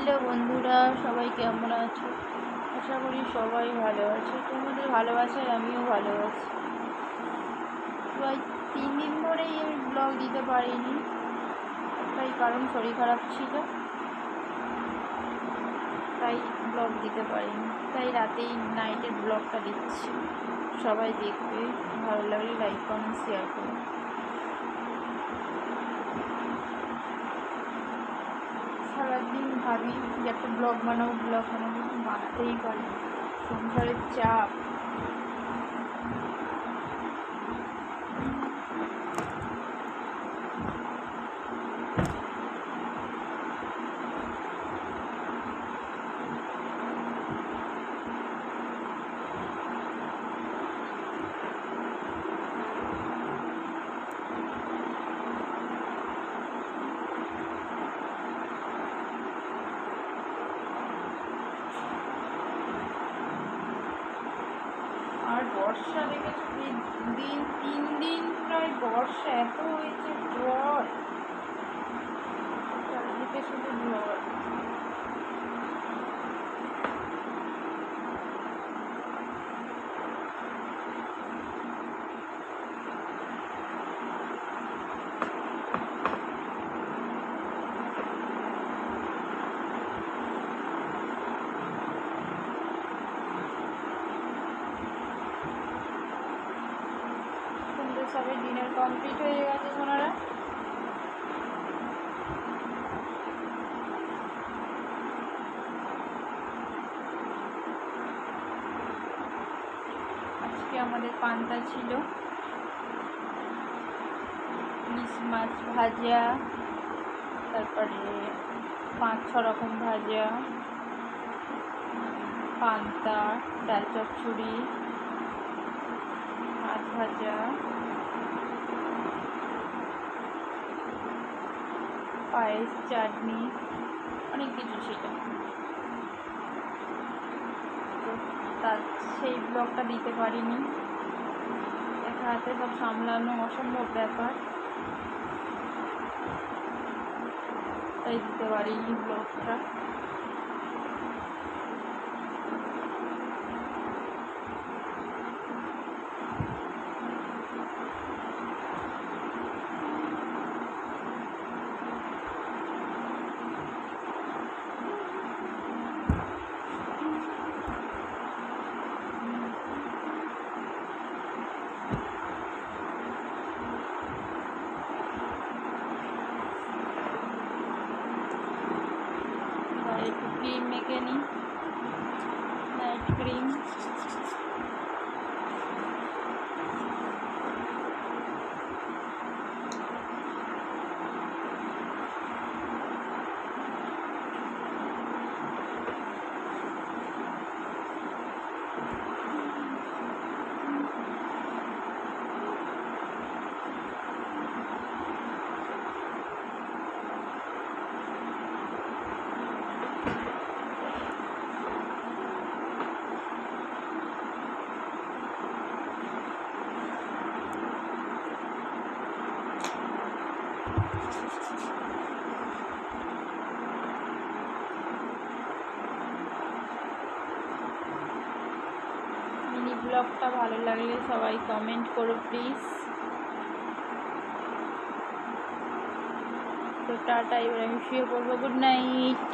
Hello বন্ধুরা, সবাই কেমন আছো? আশা করি সবাই ভালো আছে। তোমাদের ভালোবাসায় আমিও ভালো আছি। প্রায় 3 দিন ধরেই আমি ব্লগ দিতে পারিনি, তাই কারণ শরীর খারাপ ছিল, তাই ব্লগ দিতে পারিনি। তাই রাতেই নাইটের ব্লগটা দিচ্ছি। সবাই দেখবে, ভালো লাগলে লাইক কমেন্ট শেয়ার করো। সারাদিন ভাবি যে একটা ব্লগ বানাবো, বানাতেই পারি। সংসারের চাপ, বর্ষা দেখেছো? 3 দিন প্রায় বর্ষা, এত হয়েছে ঝড়, চারিদিকে শুধু ঝড়। সবাই ডিনার কমপ্লিট হয়ে গেছে সোনারা? আজকে আমাদের পান্তা ছিল, ইলিশ মাছ ভাজা, তারপরে 5-6 রকম ভাজা, পান্তা, ডাল চচ্চড়ি, মাছ ভাজা, পায়েস, চাটনি, অনেক কিছু ছিল। তো তার সেই ব্লগটা দিতে পারিনি, একা হাতে সব সামলানো অসম্ভব ব্যাপার, তাই দিতে পারিনি ব্লগটা। একটু ক্রিম মেখে নিই, নাইট ক্রিম। মিনি ব্লগটা ভালো লাগলে সবাই কমেন্ট করো প্লিজ। তো টাটা, এবার আমি শুয়ে পড়বো। Good night.